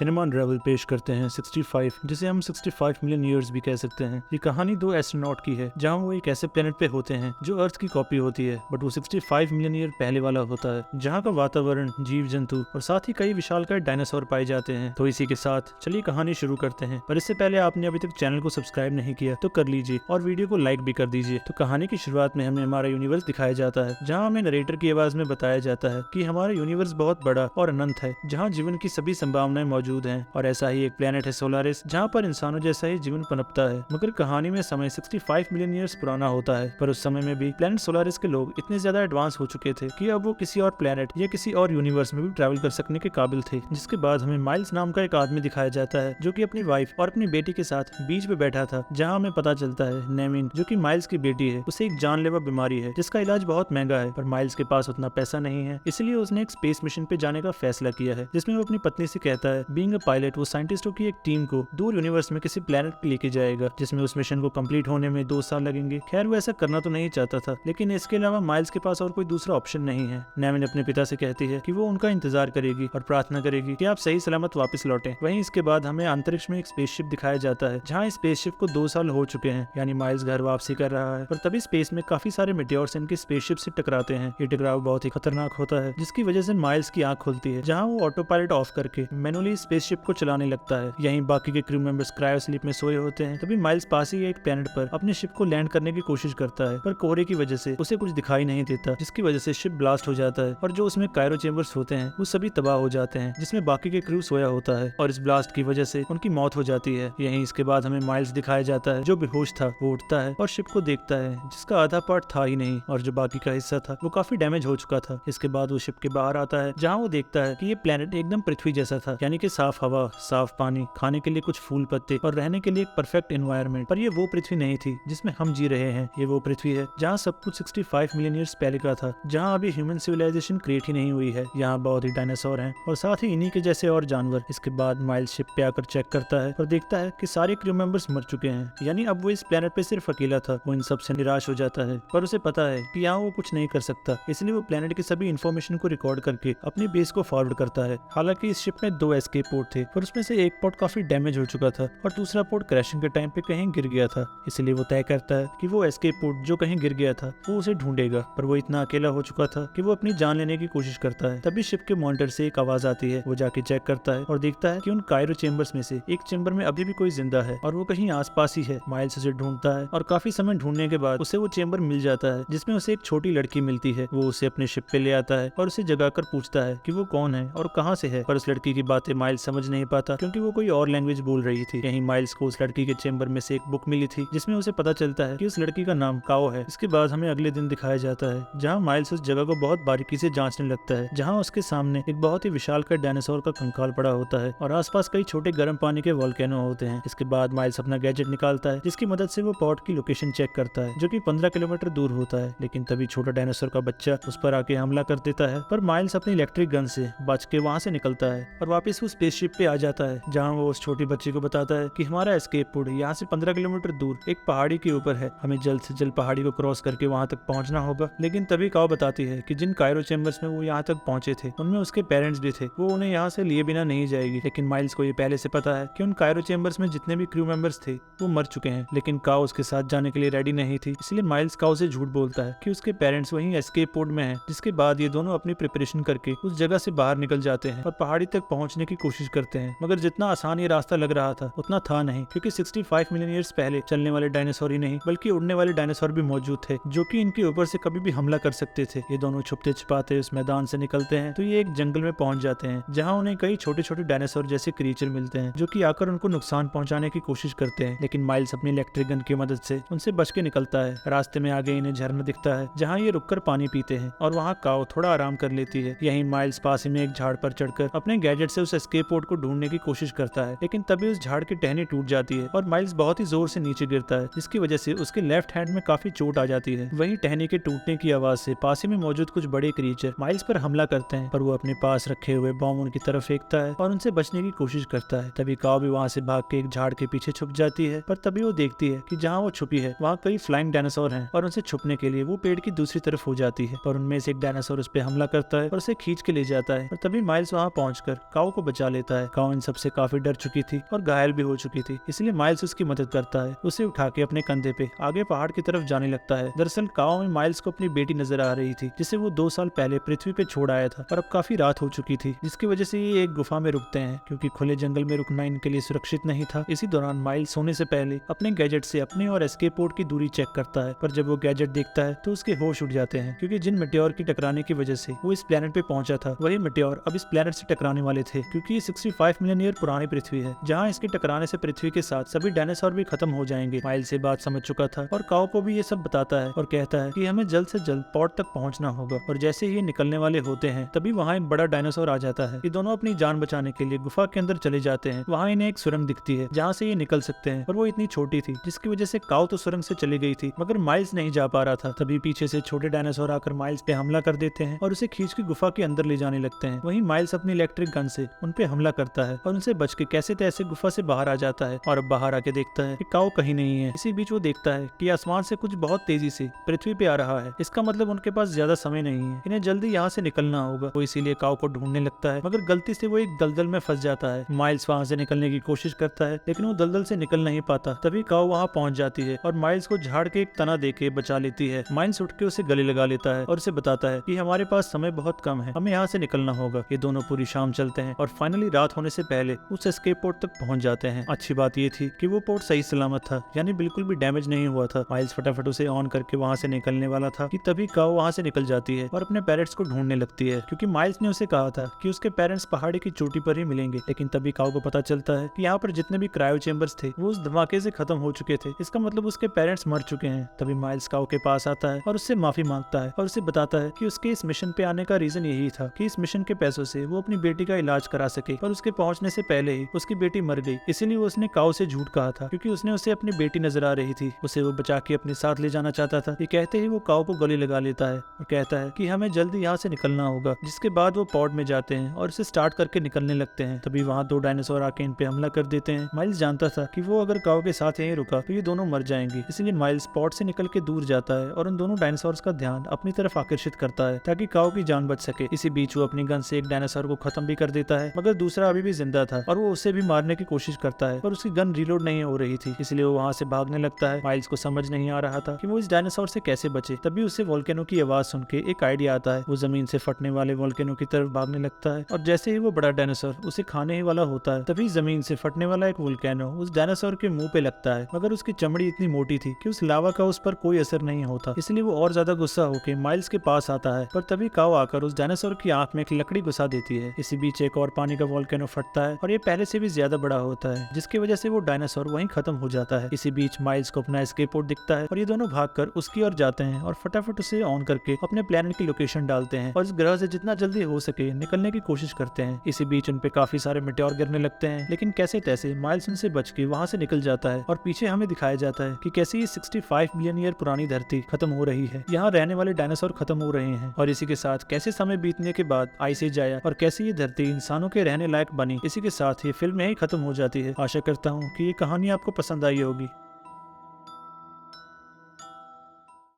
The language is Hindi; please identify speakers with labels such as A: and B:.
A: सिनेमा अनरेवल पेश करते हैं 65, जिसे हम 65 मिलियन ईयर्स भी कह सकते हैं। ये कहानी दो एस्ट्रोनॉट की है जहाँ वो एक ऐसे प्लेनेट पे होते हैं जो अर्थ की कॉपी होती है, बट वो 65 मिलियन ईयर पहले वाला होता है, जहाँ का वातावरण, जीव जंतु और साथ ही कई विशालकाय डायनासोर पाए जाते हैं। तो इसी के साथ चलिए कहानी शुरू करते हैं। पर इससे पहले आपने अभी तक चैनल को सब्सक्राइब नहीं किया तो कर लीजिए और वीडियो को लाइक भी कर दीजिए। तो कहानी की शुरुआत में हमें हमारा यूनिवर्स दिखाया जाता है, जहाँ हमें नरेटर की आवाज में बताया जाता है कि हमारा यूनिवर्स बहुत बड़ा और अनंत है, जहाँ जीवन की सभी संभावनाएं मौजूद हैं। और ऐसा ही एक प्लेनेट है सोलारिस, जहाँ पर इंसानों जैसा ही जीवन पनपता है। मगर कहानी में समय 65 मिलियन ईयर्स पुराना होता है, पर उस समय में भी प्लेनेट सोलारिस के लोग इतने ज्यादा एडवांस हो चुके थे कि अब वो किसी और प्लेनेट या किसी और यूनिवर्स में भी ट्रैवल कर सकने के काबिल थे। जिसके बाद हमें माइल्स नाम का एक आदमी दिखाया जाता है जो कि अपनी वाइफ और अपनी बेटी के साथ बीच पे बैठा था, जहाँ हमें पता चलता है नेमिन, जो कि माइल्स की बेटी है, उसे एक जानलेवा बीमारी है जिसका इलाज बहुत महंगा है, पर माइल्स के पास उतना पैसा नहीं है। इसलिए उसने एक स्पेस मिशन पे जाने का फैसला किया है, जिसमें वो अपनी पत्नी से कहता है बीइंग अ पायलट वो साइंटिस्टों की एक टीम को दूर यूनिवर्स में किसी प्लेनेट पे लेके जाएगा, जिसमें उस मिशन को कंप्लीट होने में 2 साल लगेंगे। खैर वो ऐसा करना तो नहीं चाहता था, लेकिन इसके अलावा माइल्स के पास और कोई दूसरा ऑप्शन नहीं है। नेमिन अपने पिता से कहती है कि वो उनका इंतजार करेगी और प्रार्थना करेगी कि आप सही सलामत वापस लौटें। वहीं इसके बाद हमें अंतरिक्ष में एक स्पेसशिप दिखाया जाता है, जहाँ इस स्पेसशिप को 2 साल हो चुके हैं, यानी माइल्स घर वापसी कर रहा है। और तभी स्पेस में काफी सारे मेटेओर्स इनकी स्पेसशिप से टकराते हैं। ये टकराव बहुत ही खतरनाक होता है, जिसकी वजह से माइल्स की आंख खुलती है, जहाँ वो ऑटो पायलट ऑफ करके मैनुअली स्पेसशिप को चलाने लगता है। यहीं बाकी के क्रू मेंबर्स क्रायो स्लीप में सोए होते हैं। तभी माइल्स पास ही एक प्लेनेट पर अपने शिप को लैंड करने की कोशिश करता है, पर कोहरे की वजह से उसे कुछ दिखाई नहीं देता, जिसकी वजह से शिप ब्लास्ट हो जाता है और जो उसमें कायरो चेंबर्स होते हैं वो सभी तबाह हो जाते हैं, जिसमें बाकी के क्रू सोया होता है और इस ब्लास्ट की वजह से उनकी मौत हो जाती है। यहीं इसके बाद हमें माइल्स दिखाया जाता है जो बेहोश था, वो उठता है और शिप को देखता है, जिसका आधा पार्ट था ही नहीं और जो बाकी का हिस्सा था वो काफी डैमेज हो चुका था। इसके बाद वो शिप के बाहर आता है, जहाँ वो देखता है कि ये प्लेनेट एकदम पृथ्वी जैसा था, यानी कि साफ हवा, साफ पानी, खाने के लिए कुछ फूल पत्ते और रहने के लिए एक परफेक्ट एनवायरनमेंट। पर ये वो पृथ्वी नहीं थी जिसमें हम जी रहे हैं। ये वो पृथ्वी है जहाँ सब कुछ 65 मिलियन ईयर्स पहले का था, जहाँ अभी ह्यूमन सिविलाइजेशन क्रिएट ही नहीं हुई है। यहाँ बहुत ही डायनासोर हैं और साथ ही इन्हीं के जैसे और जानवर। इसके बाद माइल्स शिप पे आकर चेक करता है और देखता है कि सारे क्रू मेंबर्स मर चुके हैं, यानी अब वो इस प्लेनेट पे सिर्फ अकेला था। वो इन सब से निराश हो जाता है, पर उसे पता है कि यहाँ वो कुछ नहीं कर सकता, इसलिए वो प्लेनेट की सभी इन्फॉर्मेशन को रिकॉर्ड करके अपनी बेस को फॉरवर्ड करता है। हालांकि इस शिप में 2 एस्केप पोर्ट थे, पर उसमें से एक पोर्ट काफी डैमेज हो चुका था और दूसरा पोर्ट क्रैशिंग के टाइम पे कहीं गिर गया था। इसलिए वो तय करता है कि वो एस्केप पोर्ट जो कहीं गिर गया था वो उसे ढूंढेगा, पर वो इतना अकेला हो चुका था कि वो अपनी जान लेने की कोशिश करता है। तभी शिप के मॉनिटर से एक आवाज आती है। वो जाके चेक करता है और देखता है कि उन कायरो चेंबर्स में से एक चेंबर में अभी भी कोई जिंदा है और वो कहीं आसपास ही है। माइल्स उसे ढूंढता है और काफी समय ढूंढने के बाद उसे वो चेंबर मिल जाता है, जिसमें उसे एक छोटी लड़की मिलती है। वो उसे अपने शिप पे ले आता है और उसे जगाकर पूछता है कि वो कौन है और कहाँ से है, पर उस लड़की की बातें माइल्स समझ नहीं पाता क्योंकि वो कोई और लैंग्वेज बोल रही थी। यहीं माइल्स को उस लड़की के चेंबर में से एक बुक मिली थी, जिसमें उसे पता चलता है कि उस लड़की का नाम काओ है। इसके बाद हमें अगले दिन दिखाया जाता है, जहाँ माइल्स उस जगह को बहुत बारीकी से जांचने लगता है, जहाँ उसके सामने एक बहुत ही विशालकाय डायनासोर का कंकाल पड़ा होता है और आसपास कई छोटे गर्म पानी के वोल्केनो होते हैं। इसके बाद माइल्स अपना गैजेट निकालता है, जिसकी मदद से वो पॉट की लोकेशन चेक करता है, जो कि 15 किलोमीटर दूर होता है। लेकिन तभी छोटा डायनासोर का बच्चा उस पर आके हमला कर देता है, पर माइल्स अपनी इलेक्ट्रिक गन से बच के वहाँ से निकलता है और वापस वो स्पेसशिप पे आ जाता है, जहाँ वो उस छोटी बच्ची को बताता है कि हमारा एस्केप पोर्ट यहाँ से 15 किलोमीटर दूर एक पहाड़ी के ऊपर है, हमें जल्द से जल्द पहाड़ी को क्रॉस करके वहाँ तक पहुँचना होगा। लेकिन तभी काओ बताती है कि जिन कायरो चेंबर्स में वो यहाँ तक पहुंचे थे उनमें उसके पेरेंट्स भी थे, वो उन्हें यहाँ से लिए बिना नहीं जाएगी। लेकिन माइल्स को ये पहले से पता है कि उन कायरो चेंबर्स में जितने भी क्रू मेंबर्स थे वो मर चुके हैं, लेकिन काओ उसके साथ जाने के लिए रेडी नहीं थी। इसलिए माइल्स काओ से झूठ बोलता है कि उसके पेरेंट्स वहीं एस्केप पोर्ट में हैं। जिसके बाद ये दोनों अपनी प्रिपरेशन करके उस जगह से बाहर निकल जाते हैं और पहाड़ी तक पहुंचने की कोशिश करते हैं। मगर जितना आसान ये रास्ता लग रहा था उतना था नहीं, क्योंकि 65 मिलियन ईयर्स पहले चलने वाले डायनासोर ही नहीं बल्कि उड़ने वाले डायनासोर भी मौजूद थे, जो कि इनके ऊपर से कभी भी हमला कर सकते थे। ये दोनों छुपते छिपाते उस मैदान से निकलते हैं तो ये एक जंगल में पहुंच जाते हैं, जहां उन्हें कई छोटे छोटे डायनासोर जैसे क्रीचर मिलते हैं, जो कि आकर उनको नुकसान पहुंचाने की कोशिश करते हैं। लेकिन माइल्स अपनी इलेक्ट्रिक गन की मदद से उनसे बच के निकलता है। रास्ते में आगे इन्हें झरना दिखता है, जहाँ ये रुककर पानी पीते हैं और वहाँ काओ थोड़ा आराम कर लेती है। यहीं माइल्स पास ही में एक झाड़ पर चढ़कर अपने गैजेट से उस एस्केप पोर्ट को ढूंढने की कोशिश करता है, लेकिन तभी उस झाड़ की टहनी टूट जाती है और माइल्स बहुत ही जोर से नीचे गिरता है, जिसकी वजह से उसके लेफ्ट हैंड में काफी चोट आ जाती है। वहीं टहनी के टूटने की आवाज से पास ही में मौजूद कुछ बड़े क्रीचर माइल्स पर हमला करते हैं, पर वो अपने पास रखे हुए बॉम्ब उनकी तरफ फेंकता है और उनसे बचने की कोशिश करता है। तभी काओ भी वहाँ से भाग के एक झाड़ के पीछे छुप जाती है, पर तभी वो देखती है कि जहाँ वो छुपी है वहाँ कई फ्लाइंग डायनासोर हैं और उनसे छुपने के लिए वो पेड़ की दूसरी तरफ हो जाती है, पर उनमें से एक डायनासोर उस पर हमला करता है और उसे खींच के ले जाता है। और तभी माइल्स वहाँ पहुंचकर काओ को बचा लेता है। काओ इन सबसे काफी डर चुकी थी और घायल भी हो चुकी थी, इसलिए माइल्स उसकी मदद करता है। उसे उठा के अपने कंधे पे आगे पहाड़ की तरफ जाने लगता है। दरअसल काओ में माइल्स को अपनी बेटी नजर आ रही थी, जिसे वो 2 साल पहले पृथ्वी पे छोड़ आया था, और अब काफी रात हो चुकी थी, जिसकी वजह से ये एक गुफा में रुकते हैं, क्योंकि खुले जंगल में रुकना इनके लिए सुरक्षित नहीं था। इसी दौरान माइल्स सोने से पहले अपने गैजेट से अपने और एस्केप पोर्ट की दूरी चेक करता है, पर जब वो गैजेट देखता है तो उसके होश उड़ जाते हैं, क्योंकि जिन मेटेओर की टकराने की वजह से वो इस प्लेनेट पे पहुंचा था, वही मेटेओर अब इस प्लेनेट से टकराने वाले थे, क्योंकि ये 65 मिलियन ईयर पुरानी पृथ्वी है, जहाँ इसके टकराने से पृथ्वी के साथ सभी डायनासोर भी खत्म हो जाएंगे। माइल्स से बात समझ चुका था और काओ को भी ये सब बताता है और कहता है कि हमें जल्द से जल्द पोर्ट तक पहुंचना होगा। और जैसे ही ये निकलने वाले होते हैं तभी वहाँ एक बड़ा डायनासोर आ जाता है। ये दोनों अपनी जान बचाने के लिए गुफा के अंदर चले जाते हैं। वहाँ इन्हें एक सुरंग दिखती है जहाँ से ये निकल सकते हैं, और वो इतनी छोटी थी जिसकी वजह से काओ तो सुरंग से चली गई थी, मगर माइल्स नहीं जा पा रहा था। तभी पीछे से छोटे डायनासोर आकर माइल्स पे हमला कर देते हैं और उसे खींच के गुफा के अंदर ले जाने लगते हैं। वहीं माइल्स अपनी इलेक्ट्रिक गन से उन पे हमला करता है और उनसे बच के कैसे तैसे गुफा से बाहर आ जाता है, और अब बाहर आके देखता है कि काओ कहीं नहीं है। इसी बीच वो देखता है कि आसमान से कुछ बहुत तेजी से पृथ्वी पे आ रहा है। इसका मतलब उनके पास ज्यादा समय नहीं है, इन्हें जल्दी यहाँ से निकलना होगा। वो इसीलिए काओ को ढूंढने लगता है, मगर गलती से वो एक दलदल में फंस जाता है। माइल्स वहाँ से निकलने की कोशिश करता है, लेकिन वो दलदल से निकल नहीं पाता। तभी काओ वहाँ पहुँच जाती है और माइल्स को झाड़ के एक तना देके बचा लेती है। माइल्स उठ के उसे गले लगा लेता है और उसे बताता है कि हमारे पास समय बहुत कम है, हमें यहाँ से निकलना होगा। ये दोनों पूरी शाम चलते हैं और फाइनली रात होने से पहले उस एस्केप पोर्ट तक पहुंच जाते हैं। अच्छी बात ये थी कि वो पोर्ट सही सलामत था, यानी बिल्कुल भी डैमेज नहीं हुआ था। माइल्स फटाफट उसे ऑन करके वहाँ से निकलने वाला था कि तभी काओ वहाँ से निकल जाती है और अपने पेरेंट्स को ढूंढने लगती है, क्योंकि माइल्स ने उसे कहा था कि उसके पेरेंट्स पहाड़ी की चोटी पर ही मिलेंगे। लेकिन तभी काओ को पता चलता है कि यहाँ पर जितने भी क्रायो चेम्बर्स थे वो उस धमाके से खत्म हो चुके थे। इसका मतलब उसके पेरेंट्स मर चुके हैं। तभी माइल्स काओ के पास आता है और उससे माफी मांगता है और उसे बताता है कि उसके इस मिशन पे आने का रीजन यही था कि इस मिशन के पैसों से वो अपनी बेटी का इलाज करा सके, पर उसके पहुंचने से पहले ही उसकी बेटी मर गई। इसीलिए उसने काओ से झूठ कहा था, क्योंकि उसने उसे अपनी बेटी नजर आ रही थी। उसे वो बचा के अपने साथ ले जाना चाहता था। ये कहते ही वो काओ को गले लगा लेता है और कहता है कि हमें जल्दी यहाँ से निकलना होगा। जिसके बाद वो पॉड में जाते हैं और इसे स्टार्ट करके निकलने लगते हैं। तभी वहाँ 2 डायनासोर आके इन पे हमला कर देते हैं। माइल्स जानता था कि वो अगर काओ के साथ यहीं रुका तो ये दोनों मर जाएंगे, इसलिए माइल्स पॉड से निकल के दूर जाता है और उन दोनों डायनासोर्स का ध्यान अपनी तरफ आकर्षित करता है ताकि काओ की जान बच सके। इसी बीच वो अपनी गन से एक डायनासोर को खत्म भी कर देता है, मगर दूसरा अभी भी जिंदा था और वो उसे भी मारने की कोशिश करता है, पर उसकी गन रीलोड नहीं हो रही थी, इसलिए वो वहाँ से भागने लगता है। माइल्स को समझ नहीं आ रहा था कि वो इस डायनासोर से कैसे बचे। तभी उसे वोल्केनो की आवाज सुन के एक आइडिया आता है। वो जमीन से फटने वाले वोल्केनो की तरफ भागने लगता है और जैसे ही वो बड़ा डायनासोर उसे खाने ही वाला होता है, तभी जमीन से फटने वाला एक वोल्केनो उस डायनासोर के मुंह पे लगता है, मगर उसकी चमड़ी इतनी मोटी थी कि उस लावा का उस पर कोई असर नहीं होता। इसलिए वो और ज्यादा गुस्सा होकर माइल्स के पास आता है, पर तभी काओ आकर उस डायनासोर की आंख में एक लकड़ी घुसा देती है। इसी बीच एक और पानी का वोल्केनो फटता है और ये पहले से भी ज्यादा बड़ा होता है, जिसकी वजह से वो डायनासोर वहीं खत्म हो जाता है। इसी बीच माइल्स को अपना एस्केप पोर्ट दिखता है और ये दोनों भागकर उसकी ओर जाते हैं और फटाफट उसे ऑन करके अपने प्लेनेट की लोकेशन डालते हैं और इस ग्रह से जितना जल्दी हो सके निकलने की कोशिश करते हैं। इसी बीच उन पे काफी सारे मेटेओर गिरने लगते हैं, लेकिन कैसे तैसे माइल्स उनसे बच के वहाँ से निकल जाता है और पीछे हमें दिखाया जाता है कि कैसे ये 65 मिलियन ईयर पुरानी धरती खत्म हो रही है। यहाँ रहने वाले डायनासोर खत्म हो रहे हैं और इसी के साथ कैसे समय बीतने के बाद आइस एज आया और कैसे ये धरती इंसानों के रहने लायक बनी। इसी के साथ ये फिल्म यही खत्म हो जाती है। आशा करता हूँ कि ये कहानी आपको पसंद आई होगी।